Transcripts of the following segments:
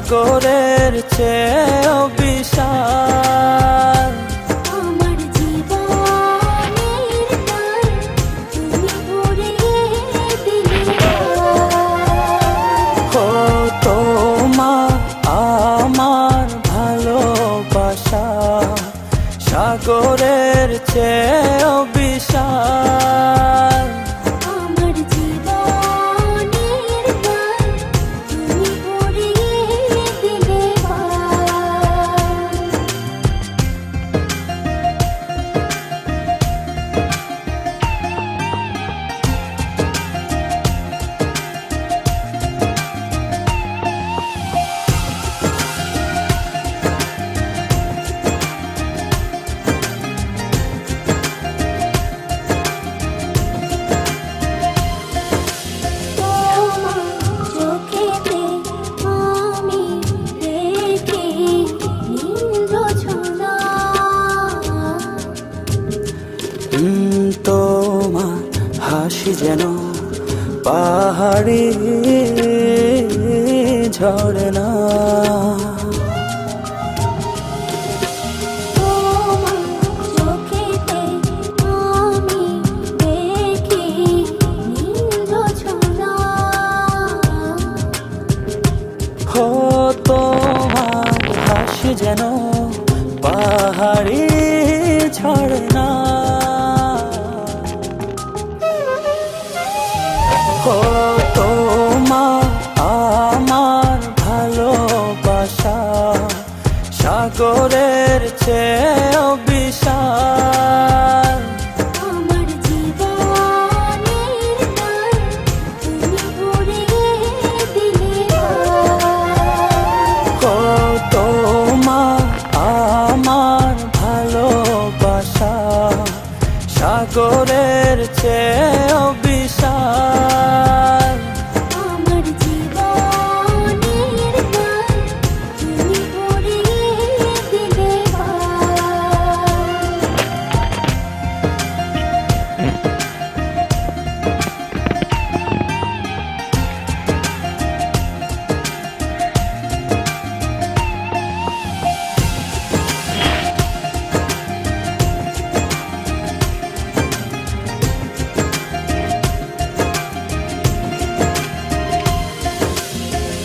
সাগরের চেয়েও বিশাল। আমার জীবনের গান তুমি ভরিয়ে দিলে। ও তোমার আমার ভালোবাসা সাগরের চেয়েও বিশাল। আমার জীবনের গান তুমি ভরিয়ে দিলে। তোমার হাসি যেন পাহাড়ি ঝরনা। ও তোমার হাসি যেন পাহাড়ি ঝরনা। ও তোমার আমার ভালোবাসা সাগরের চেয়েও বিশাল। আমার জীবনের গান তুমি ভরিয়ে দিলে। ও তোমার আমার ভালোবাসা সাগরের চেয়েও বিশাল। আমার জীবনের গান তুমি ভরিয়ে দিলে।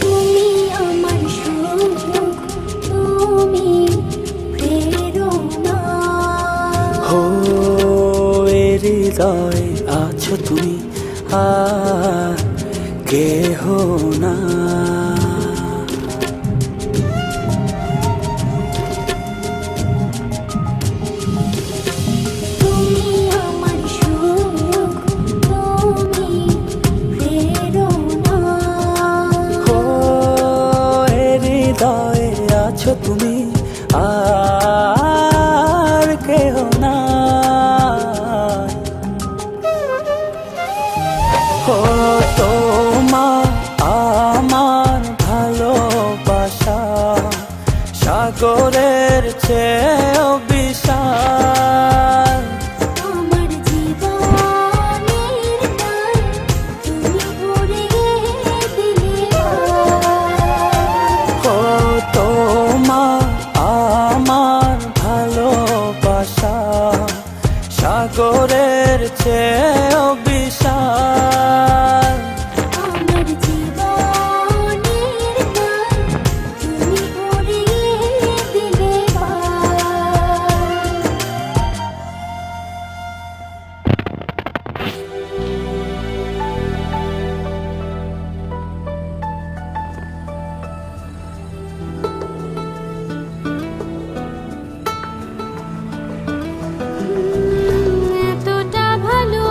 তুমি আমার সুখ, তুমি প্রেরণা। ও এ হৃদয়ে আছো তুমি আর কেহ না। তুমি আমার সুখ, তুমি প্রেরণা। ও এ হৃদয়ে আছো তুমি আর কেহ না। ও তোমার আমার ভালোবাসা সাগরের চেয়েও বিশাল। আমার জীবনের গান তুমি ভরিয়ে দিলে। ও তোমার আমার ভালোবাসা সাগরের চেয়েও বিশাল। আমার জীবনের গান তুমি ভরিয়ে দিলে। এতটা ভালো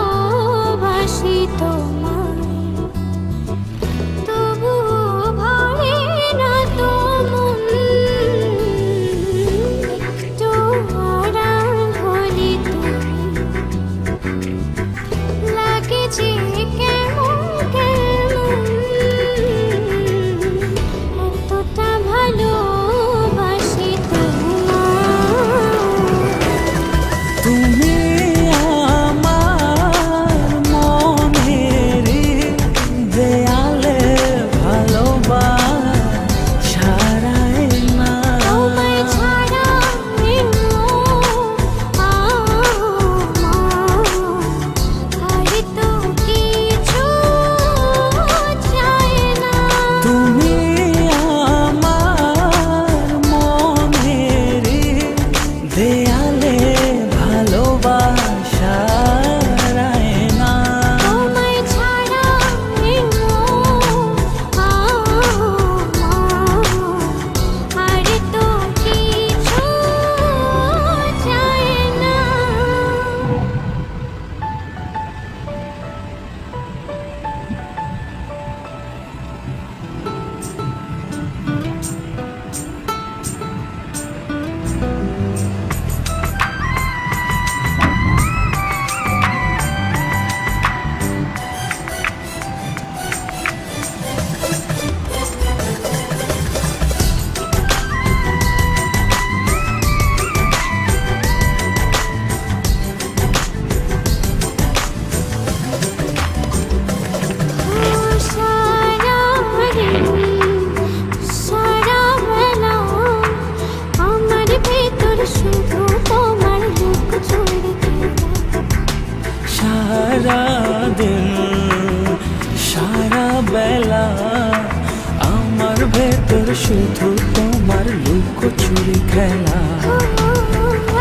ভেতর শুধু তোমার লুকোচুরি খেলা।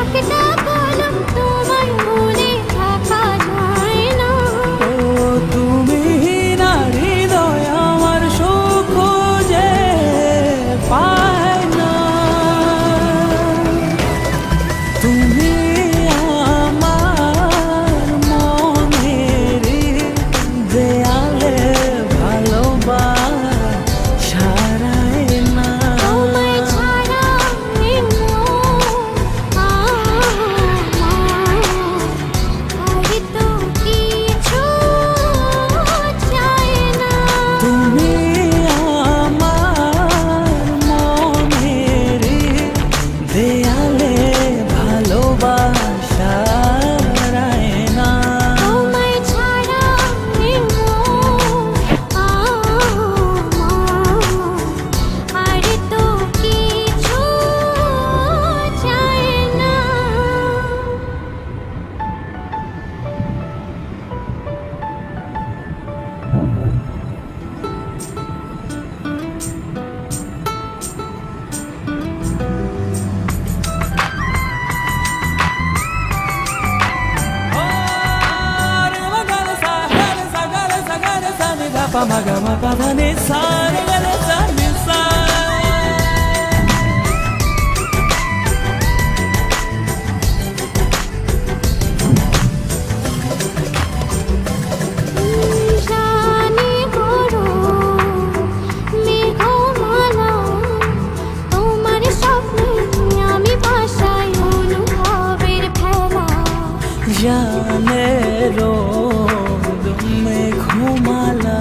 একটা কলম তোমার মনে থাকা যায় না। ও তুমি না হৃদয় আমার সুখ খুঁজে পায় না। তুমি আমার মনের দেয়ালে ভালোবাসা রায় না। তোমায় ছাড়া এই মন আমার আর তো কিছু চায় না। তুমি আমার মনের দেয়ালে ভালোবাসা রায় না। তোমায় ছাড়া এই মন আমার আর তো কিছু চায় না। Pa ma ga ma pa da ni sa re ga re sa ni sa. জানি করো মেঘমালা, তোমার স্বপ্নে আমি ভাসাই অনুভবের ভেলা। জানে রোদ মেঘমালা,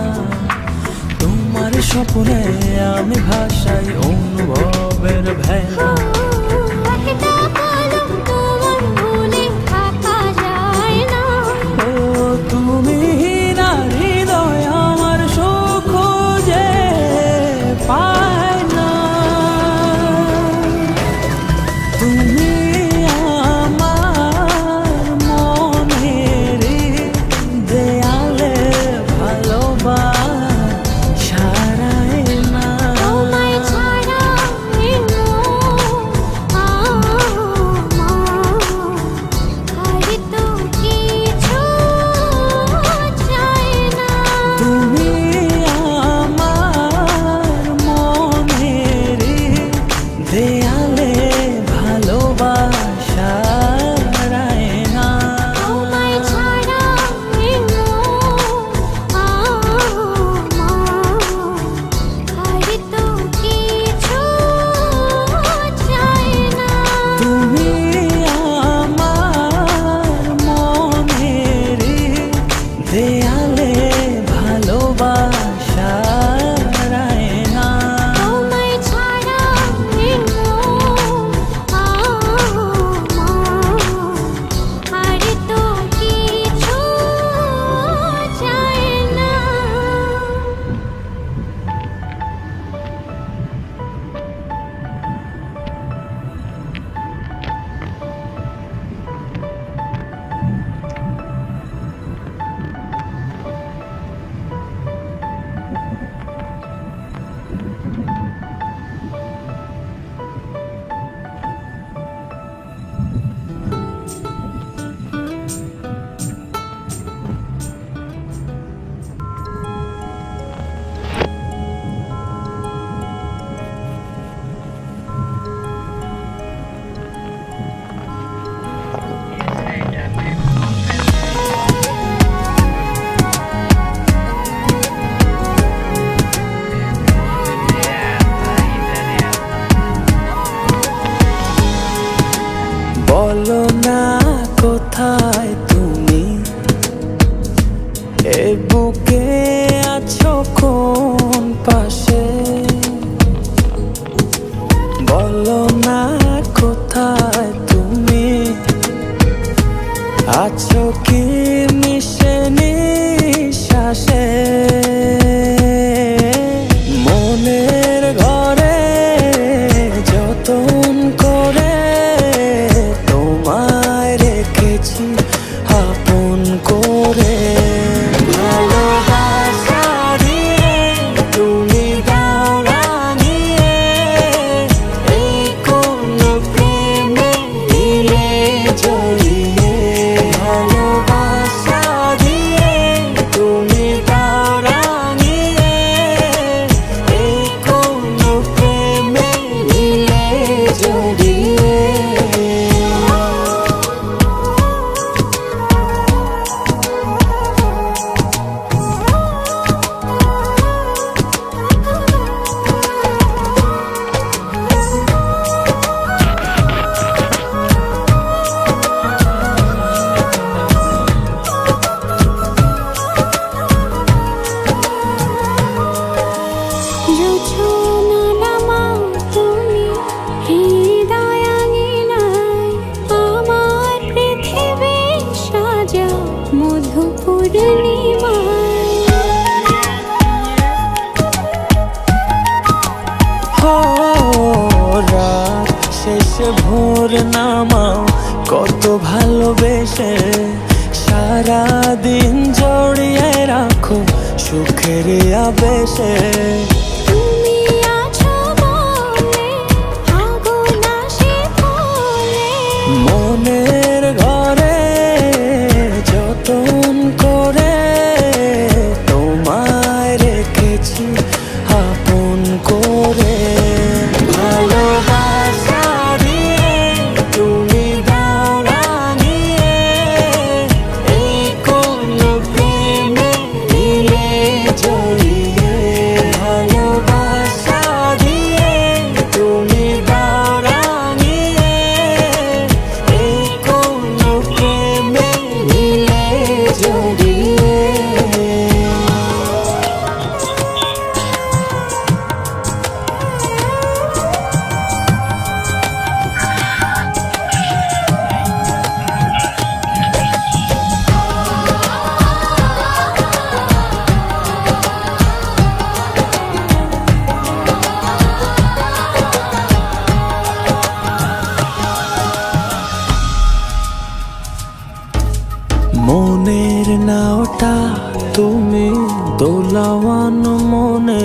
তোমার স্বপ্নে আমি ভাসাই অনুভবের ভেলা। একটা কলম তোমার মনে থাকা যায় না। ও তুমি না হৃদয় আমার সুখ খুঁজে পায় না। তুমি আমার মনের দেয়ালে ভালোবাসা রায় না। তোমায় ছাড়া এই মন ভালোবেসে সারাদিন জড়িয়ে রাখো সুখের আবেশে। তুমি আছো বলে আগুন আসে বলে, মনের ঘরে যতন করে তোমায় রেখেছি আপন করে। ভালোবাসা দিয়ে তুমি দাও রাঙিয়ে, এই কোন প্রেমে নিলে জড়িয়ে। ভালোবাসা দিয়ে তুমি দাও রাঙিয়ে, এই কোন প্রেমে নিলে জড়িয়ে। মনের নাওটা তুমি দোলাওয়ান মনে,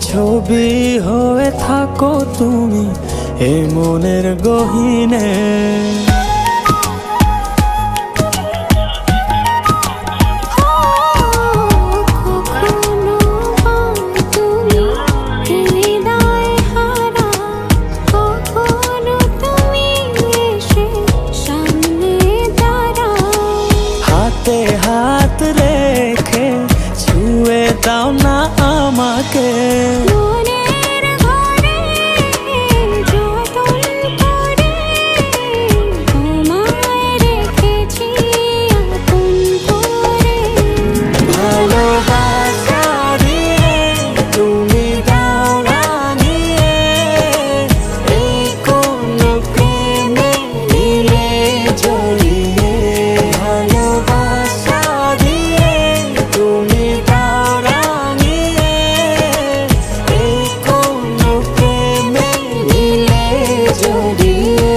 ছবি হয়ে থাকো তুমি এ মনের গহীনে। কখনো তুমি হৃদয় হারা, কখনো তুমি এসে সামনে দাঁড়াও। হাতে হাত রেখে ছুঁয়ে দাও না আমাকে, মনের ঘরে যতন করে তোমায় রেখেছি আপন করে। ভালোবাসা দিয়ে তুমি দাও রাঙিয়ে, এই কোন প্রেমে নিলে জড়িয়ে। ভালোবাসা দিয়ে তুমি দাও রাঙিয়ে, এই কোন প্রেমে নিলে জড়িয়ে।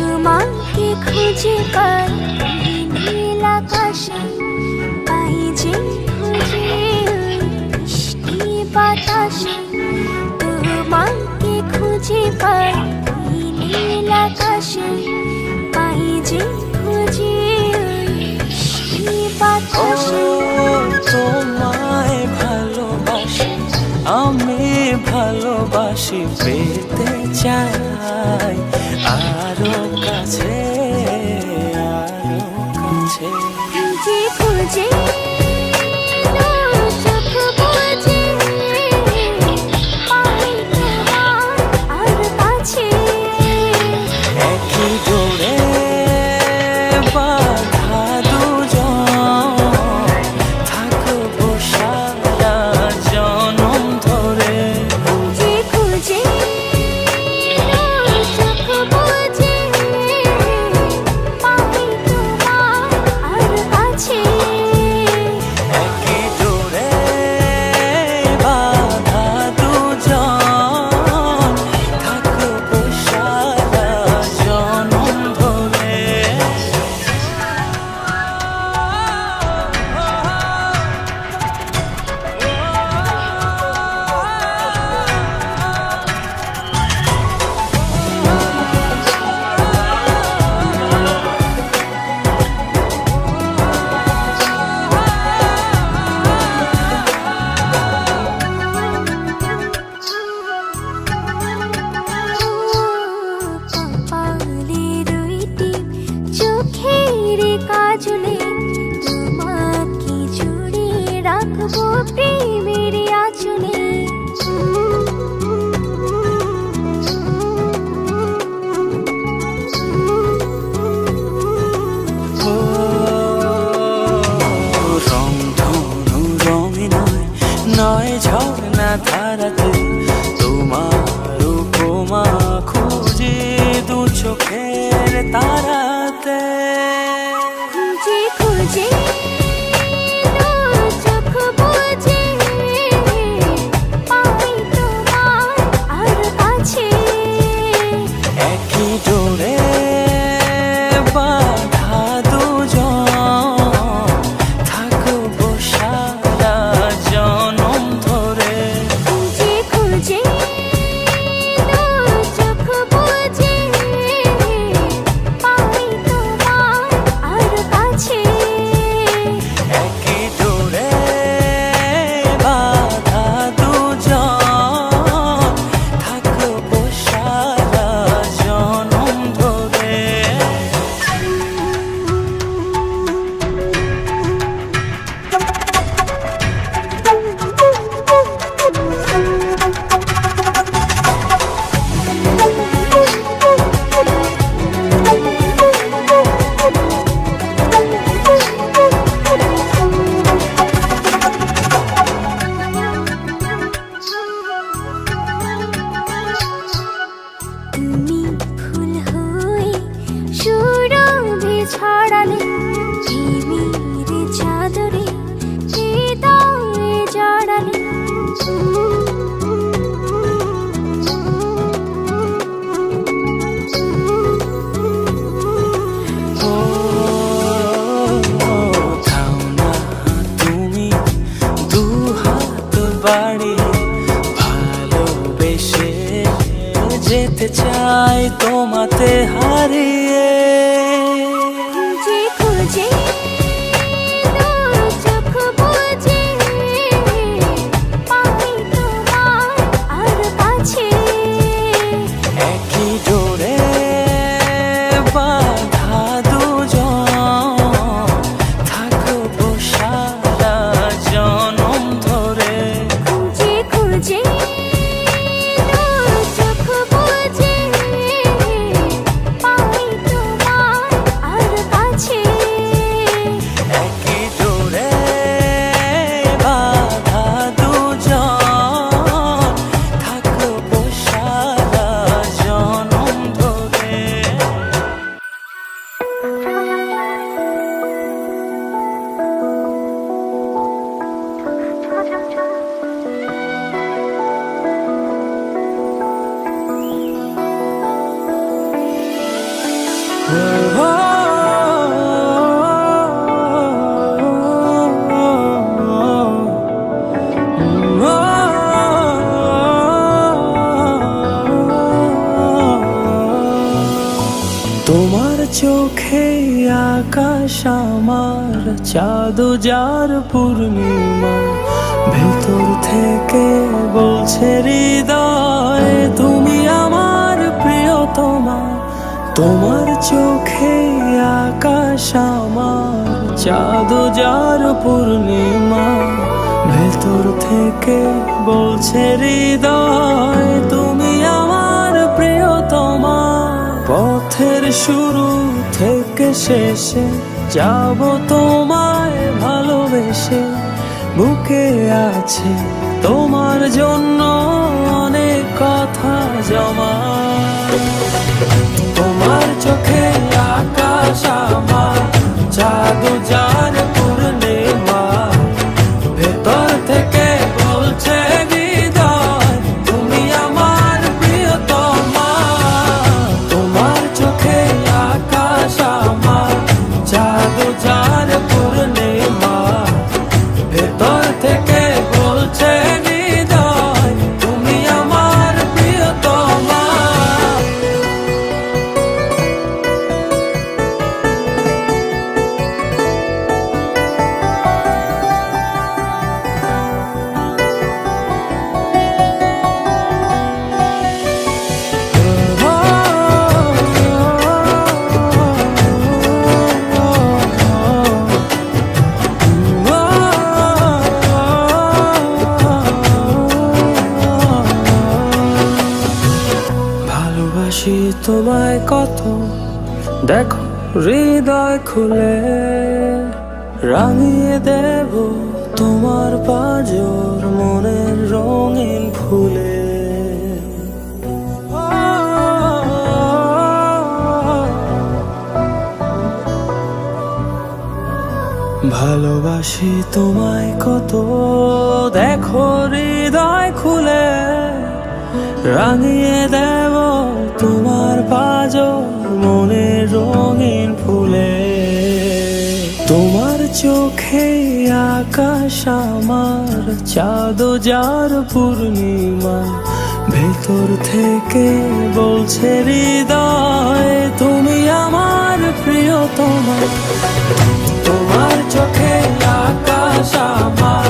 তোমাকে খুঁজে পাই নীল আকাশে, পাই যে খুঁজে মিষ্টি বাতাসে। তোমাকে খুঁজে পাই নীল আকাশে, পাই যে খুঁজে মিষ্টি বাতাসে। তোমায় ভালোবাসি আমি, ভালোবাসি পেতে চাই আরো কাছে, আরো কাছে। খুঁজে খুঁজে সুখ বুঝে পাই তোমার আর কাছে। একই জোড়ে বাঁধা দুজন থাকবো সারা জনম ধরে। খুঁজে খুঁজে সুখ বুঝে রাখবো প্রেমের আঁচলে। রং ধনু রঙে নয়, নয় ঝর্ণা ধারাতে, তোমার উপমা খুঁজে দু চোখের তারাতে। খুঁজে খুঁজে দু চোখ বুজে পাই তোমার আর কাছে। একই ডোরে বাঁধা দুজন, থাকবো সারা জনম ধরে। খুঁজে খুঁজে দু চোখ বুজে পাই তোমার আর কাছে। একই ডোরে বাঁধা দুজন, থাকবো সারা জনম ধরে। তুমি ফুল হয়ে সুরভি ছড়ালে, প্রেমের চাদরে হৃদয়ে জড়ালে। ও থাও না তুমি দু হাত বাড়িয়ে, ভালোবেসে যেতে চাই তোমাতে হারিয়ে। খুঁজে খুঁজে দু চোখ বুজে পাই তোমার আর কাছে। একই ডোরে বাঁধা দুজন, থাকবো সারা জনম ধরে। খুঁজে খুঁজে দু চোখ বুজে পাই তোমার আর কাছে। একই ডোরে বাঁধা দুজন, থাকবো সারা জনম ধরে। তোমার চোখে আকাশ আমার, চাঁদ যার পূর্ণিমা, ভেতর থেকে বলছে হৃদয় তুমি আমার প্রিয়তমা। তোমার চোখে আকাশ আমার, চাঁদ যার পূর্ণিমা, ভেতর থেকে বলছে হৃদয় তুমি আমার প্রিয়তমা। পথের শুরু থেকে শেষে যাব তোমায় ভালোবেসে, বুকে আছে তোমার জন্য অনেক কথা জমা। তোমার চোখে আকাশ আমার, চাঁদ যার পূর্ণিমা, ভেতর থেকে বলছে হৃদয় তুমি আমার প্রিয়তমা। তোমার চোখে আকাশ আমার, চাঁদ যার পূর্ণিমা, ভেতর থেকে বলছে হৃদয় তুমি আমার প্রিয়তমা। কত, দেখো হৃদয় খুলে রাঙিয়ে দেব তোমার পাঁজর মনের রঙিন ফুলে। ভালোবাসি তোমায় কত, দেখো হৃদয় খুলে রাঙিয়ে দেব তোমার পাঁজর মনের রঙিন ফুলে। তোমার চোখে আকাশ আমার চাঁদ যার পূর্ণিমা, ভেতর থেকে বলছে হৃদয় তুমি আমার প্রিয়তমা। তোমার চোখে আকাশ আমার